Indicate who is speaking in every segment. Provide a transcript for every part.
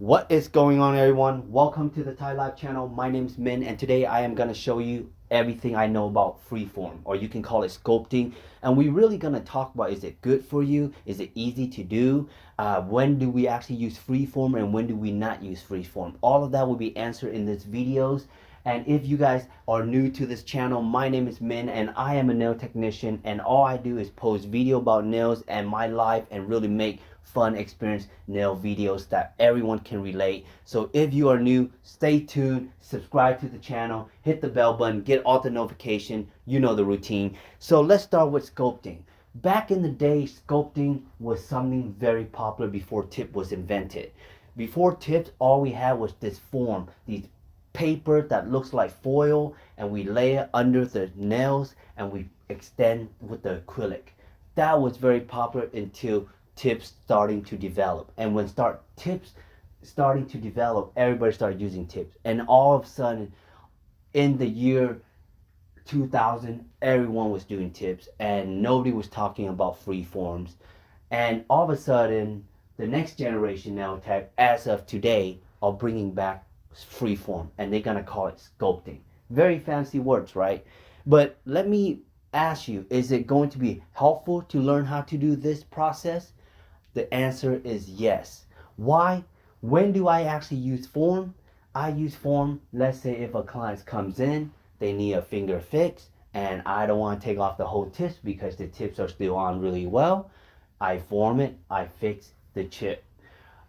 Speaker 1: What is going on, everyone? Welcome to the Thai Life channel. My name is Min, and today I am going to show you everything I know about freeform, or you can call it sculpting. And we're really going to talk about, is it good for you? Is it easy to do? When do we actually use freeform and when do we not use freeform? All of that will be answered in this videos. And if you guys are new to this channel, my name is Min and I am a nail technician, and all I do is post video about nails and my life and really make fun experience nail videos that everyone can relate. So if you are new, stay tuned, subscribe to the channel, hit the bell button, get all the notification, you know the routine. So let's start with sculpting. Back in the day, sculpting was something very popular before tip was invented. Before tips, all we had was this form, these paper that looks like foil, and we lay it under the nails and we extend with the acrylic. That was very popular until tips starting to develop, and when tips starting to develop, everybody started using tips, and all of a sudden in the year 2000 everyone was doing tips and nobody was talking about free forms. And all of a sudden the next generation now tech as of today are bringing back freeform, and they're gonna call it sculpting. Very fancy words, right? But let me ask you, is it going to be helpful to learn how to do this process? The answer is yes. Why? When do I actually use form? I use form, let's say if a client comes in, they need a finger fix, and I don't want to take off the whole tips because the tips are still on really well. I form it, I fix the chip.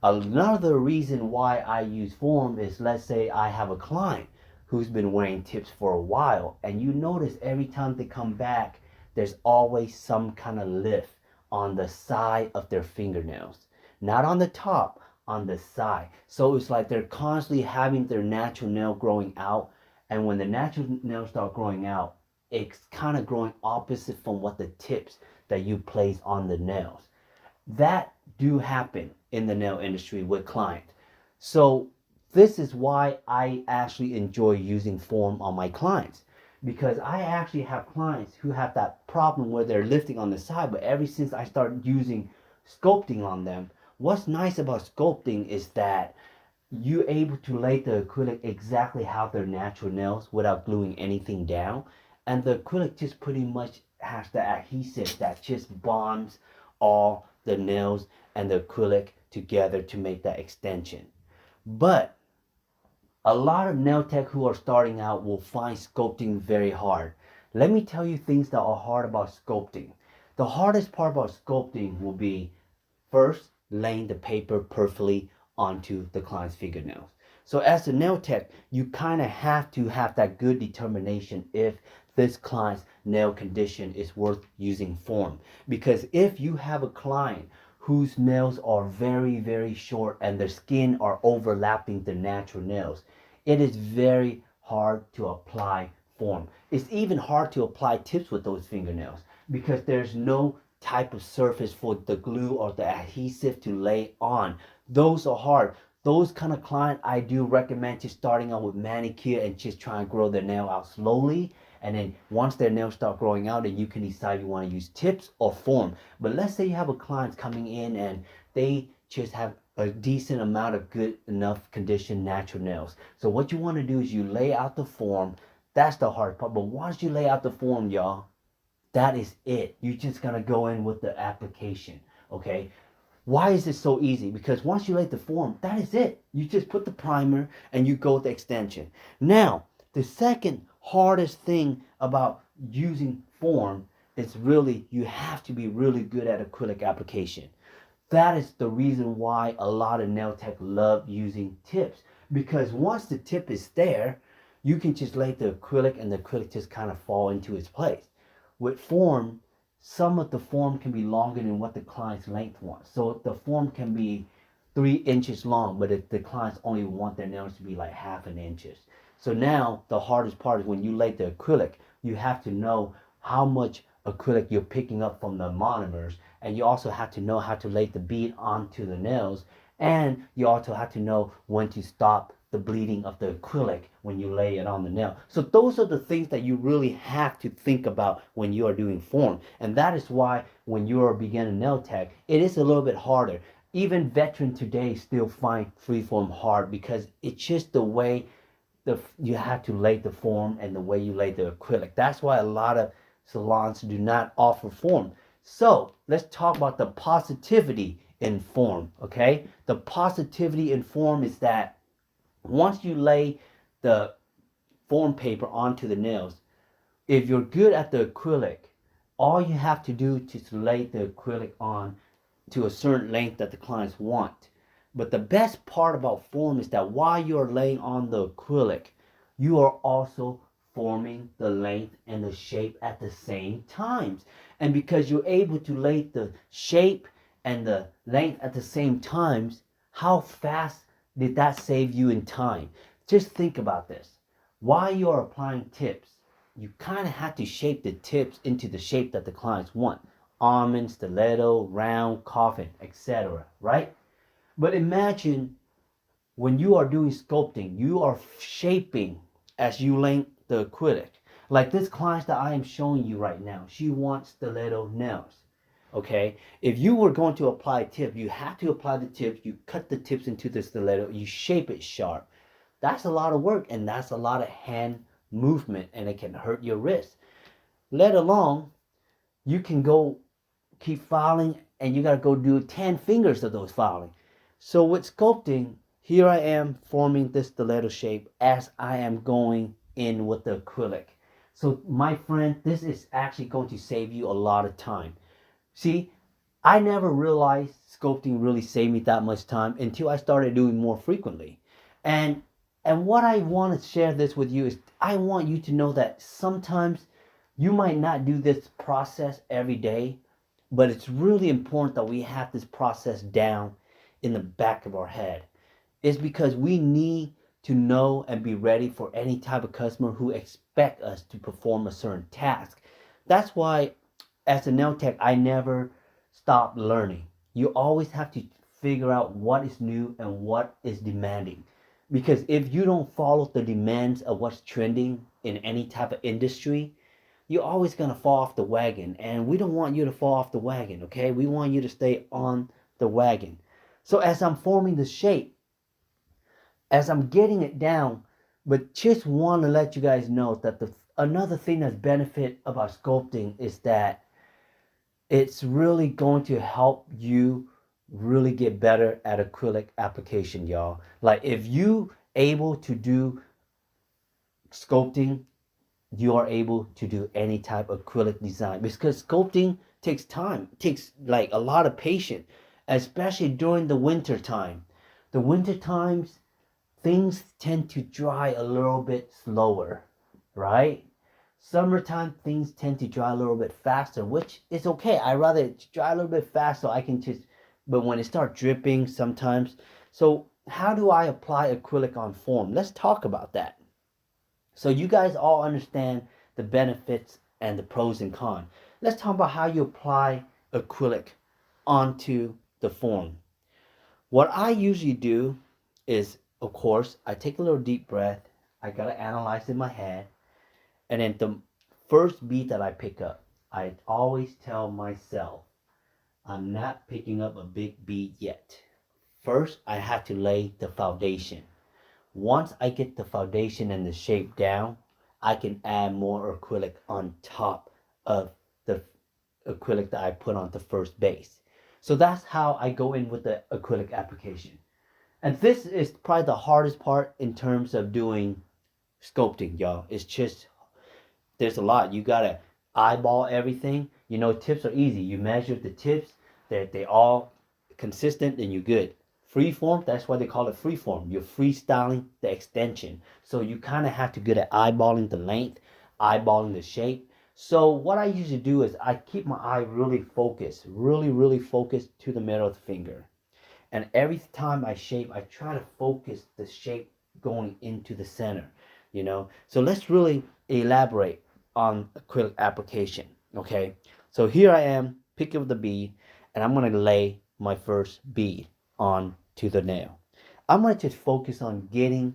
Speaker 1: Another reason why I use form is, let's say I have a client who's been wearing tips for a while, and you notice every time they come back, there's always some kind of lift on the side of their fingernails. Not on the top, on the side. So it's like they're constantly having their natural nail growing out, and when the natural nails start growing out, it's kind of growing opposite from what the tips that you place on the nails. That do happen in the nail industry with clients. So this is why I actually enjoy using form on my clients, because I actually have clients who have that problem where they're lifting on the side, but ever since I started using sculpting on them, what's nice about sculpting is that you're able to lay the acrylic exactly how their natural nails without gluing anything down, and the acrylic just pretty much has the adhesive that just bonds all the nails and the acrylic together to make that extension. But a lot of nail tech who are starting out will find sculpting very hard. Let me tell you things that are hard about sculpting. The hardest part about sculpting will be, first, laying the paper perfectly onto the client's fingernails. So as a nail tech, you kind of have to have that good determination if this client's nail condition is worth using form. Because if you have a client whose nails are very, very short and their skin are overlapping the natural nails, it is very hard to apply form. It's even hard to apply tips with those fingernails because there's no type of surface for the glue or the adhesive to lay on. Those are hard. Those kind of client, I do recommend just starting out with manicure and just try and grow their nail out slowly. And then once their nails start growing out, then you can decide you want to use tips or form. But let's say you have a client coming in and they just have a decent amount of good enough condition natural nails. So what you want to do is you lay out the form. That's the hard part. But once you lay out the form, y'all, that is it. You're just gonna go in with the application. Okay? Why is it so easy? Because once you lay the form, that is it. You just put the primer and you go with the extension. Now, the second hardest thing about using form is really you have to be really good at acrylic application. That is the reason why a lot of nail tech love using tips, because once the tip is there, you can just lay the acrylic and the acrylic just kind of fall into its place. With form, some of the form can be longer than what the client's length wants. So the form can be 3 inches long, but if the clients only want their nails to be like half an inch. So now the hardest part is when you lay the acrylic, you have to know how much acrylic you're picking up from the monomers, and you also have to know how to lay the bead onto the nails, and you also have to know when to stop the bleeding of the acrylic when you lay it on the nail. So those are the things that you really have to think about when you are doing form. And that is why when you are a beginner nail tech, it is a little bit harder. even veteran today still find freeform hard because it's just the way you have to lay the form and the way you lay the acrylic. That's why a lot of salons do not offer form. So let's talk about the positivity in form, okay? The positivity in form is that once you lay the form paper onto the nails, if you're good at the acrylic, all you have to do is to lay the acrylic on to a certain length that the clients want. But the best part about form is that while you're laying on the acrylic, you are also forming the length and the shape at the same times. And because you're able to lay the shape and the length at the same times, how fast did that save you in time? Just think about this. While you're applying tips, you kind of have to shape the tips into the shape that the clients want. Almond, stiletto, round, coffin, etc. Right? But imagine when you are doing sculpting, you are shaping as you lay the acrylic. Like this client that I am showing you right now, she wants stiletto nails. Okay? If you were going to apply a tip, you have to apply the tips, you cut the tips into the stiletto, you shape it sharp. That's a lot of work and that's a lot of hand movement and it can hurt your wrist. Let alone you can go keep filing and you got to go do 10 fingers of those filing. So with sculpting, here I am forming this stiletto shape as I am going in with the acrylic. So my friend, this is actually going to save you a lot of time. See, I never realized sculpting really saved me that much time until I started doing more frequently. And and what I want to share this with you is I want you to know that sometimes you might not do this process every day, but it's really important that we have this process down in the back of our head. It's because we need to know and be ready for any type of customer who expect us to perform a certain task. That's why as a nail tech, I never stop learning. You always have to figure out what is new and what is demanding. Because if you don't follow the demands of what's trending in any type of industry, you're always going to fall off the wagon. And we don't want you to fall off the wagon, okay? We want you to stay on the wagon. So as I'm forming the shape, as I'm getting it down, but just want to let you guys know that another thing that's benefit about sculpting is that it's really going to help you really get better at acrylic application, y'all. Like if you able to do sculpting, you are able to do any type of acrylic design because sculpting takes time. It takes like a lot of patience, especially during the winter time. The winter times things tend to dry a little bit slower, right? Summertime things tend to dry a little bit faster, which is okay. I rather it dry a little bit fast so I can just, but when it starts dripping sometimes. So how do I apply acrylic on form? Let's talk about that. So you guys all understand the benefits and the pros and cons. Let's talk about how you apply acrylic onto the form. What I usually do is, of course, I take a little deep breath. I gotta analyze in my head. And then the first beat that I pick up, I always tell myself, I'm not picking up a big beat yet. First, I have to lay the foundation. Once I get the foundation and the shape down, I can add more acrylic on top of the acrylic that I put on the first base. So that's how I go in with the acrylic application. And this is probably the hardest part in terms of doing sculpting, y'all. It's just, there's a lot. You gotta eyeball everything. You know, tips are easy. You measure the tips, they all consistent, and you're good. Freeform, that's why they call it freeform. You're freestyling the extension. So you kind of have to get at eyeballing the length, eyeballing the shape. So what I usually do is I keep my eye really focused, really focused to the middle of the finger. And every time I shape, I try to focus the shape going into the center, you know. So let's really elaborate on acrylic application, okay? So here I am, picking up the bead, and I'm going to lay my first bead onto the nail. I'm going to just focus on getting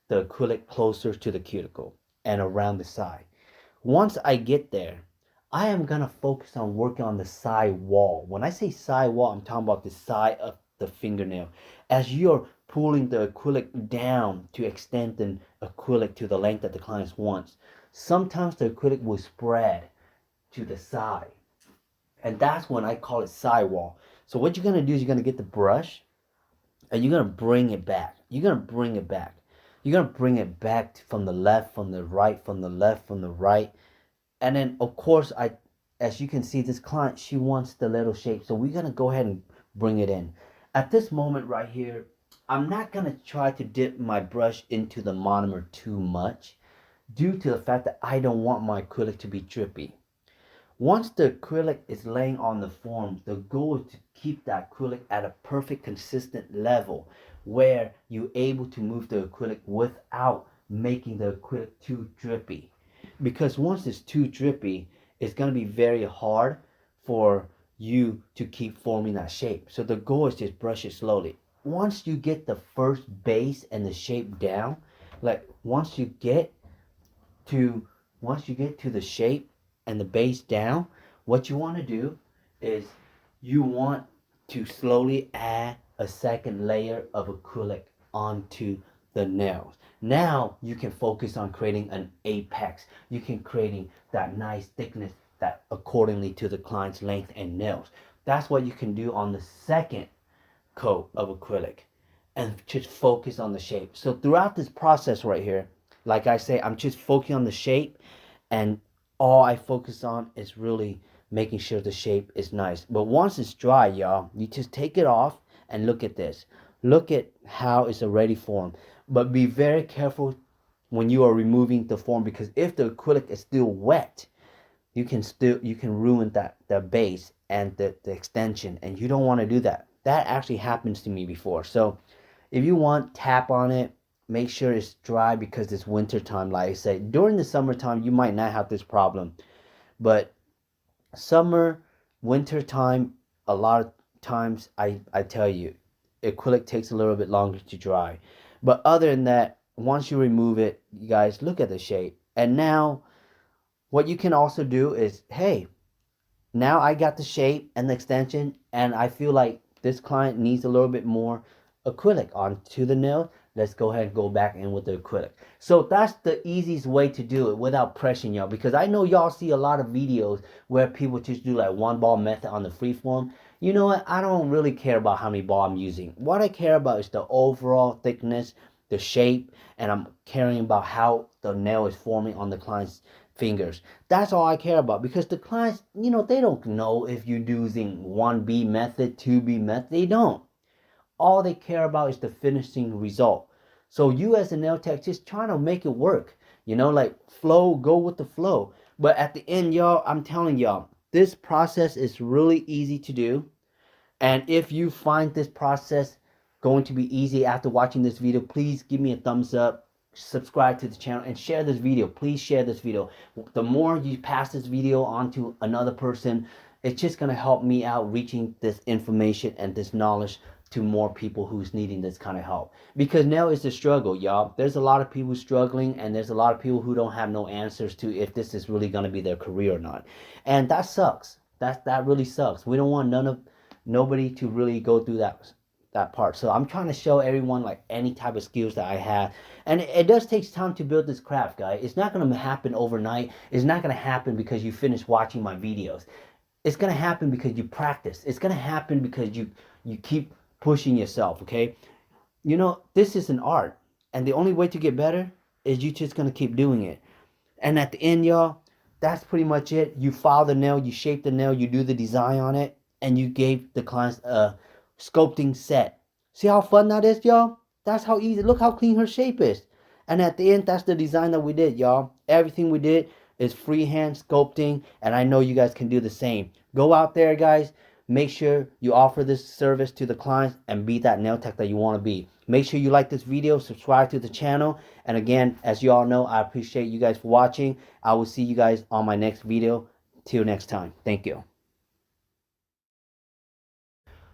Speaker 1: the acrylic closer to the cuticle and around the side. Once I get there, I am going to focus on working on the side wall. When I say side wall, I'm talking about the side of the fingernail. As you're pulling the acrylic down to extend the acrylic to the length that the client wants, sometimes the acrylic will spread to the side. And that's when I call it sidewall. So what you're going to do is you're going to get the brush and you're going to bring it back. You're going to bring it back. You're going to bring it back from the left, from the right, from the left, from the right. And then, of course, as you can see, this client, she wants the little shape. So we're going to go ahead and bring it in. At this moment right here, I'm not going to try to dip my brush into the monomer too much due to the fact that I don't want my acrylic to be drippy. Once the acrylic is laying on the form, the goal is to keep that acrylic at a perfect consistent level where you're able to move the acrylic without making the acrylic too drippy. Because once it's too drippy, it's going to be very hard for you to keep forming that shape. So the goal is just brush it slowly. Once you get the first base and the shape down, like once you get to the shape and the base down, what you want to do is you want to slowly add a second layer of acrylic onto the nails. Now you can focus on creating an apex. You can creating that nice thickness that accordingly to the client's length and nails. That's what you can do on the second coat of acrylic, and just focus on the shape. So throughout this process right here, like I say, I'm just focusing on the shape, and all I focus on is really making sure the shape is nice. But once it's dry, y'all, you just take it off and look at this. Look at how it's already formed. But be very careful when you are removing the form, because if the acrylic is still wet, you can ruin the base and the extension, and you don't want to do that. That actually happens to me before. So if you want, tap on it, make sure it's dry, because it's winter time. Like I said, during the summertime you might not have this problem, but summer, winter time, a lot of times I tell you, acrylic takes a little bit longer to dry. But other than that, once you remove it, you guys, look at the shape. And now what you can also do is, hey, now I got the shape and the extension, and I feel like this client needs a little bit more acrylic onto the nail. Let's go ahead and go back in with the acrylic. So that's the easiest way to do it without pressuring y'all, because I know y'all see a lot of videos where people just do like one ball method on the freeform. You know what? I don't really care about how many ball I'm using. What I care about is the overall thickness, the shape, and I'm caring about how the nail is forming on the client's fingers. That's all I care about, because the clients, you know, they don't know if you're using 1B method, 2B method. They don't. All they care about is the finishing result. So you as a nail tech, just trying to make it work. You know, like flow, go with the flow. But at the end, y'all, I'm telling y'all, this process is really easy to do. And if you find this process going to be easy after watching this video, please give me a thumbs up, subscribe to the channel, and share this video. Please share this video. The more you pass this video on to another person, it's just going to help me out reaching this information and this knowledge to more people who's needing this kind of help. Because now it's a struggle, y'all. There's a lot of people struggling, and there's a lot of people who don't have no answers to if this is really going to be their career or not. And that sucks. That really sucks. We don't want nobody to really go through that part. So I'm trying to show everyone like any type of skills that I have. And it does take time to build this craft, guys. It's not going to happen overnight. It's not going to happen because you finish watching my videos. It's going to happen because you practice. It's going to happen because you keep pushing yourself, okay? You know, this is an art, and the only way to get better is you just going to keep doing it. And at the end, y'all, that's pretty much it. You file the nail, you shape the nail, you do the design on it, and you gave the clients a sculpting set. See how fun that is, y'all? That's how easy. Look how clean her shape is. And at the end, that's the design that we did, y'all. Everything we did is freehand sculpting, and I know you guys can do the same. Go out there, guys. Make sure you offer this service to the clients and be that nail tech that you want to be. Make sure you like this video, subscribe to the channel. And again, as you all know, I appreciate you guys for watching. I will see you guys on my next video. Till next time. Thank you.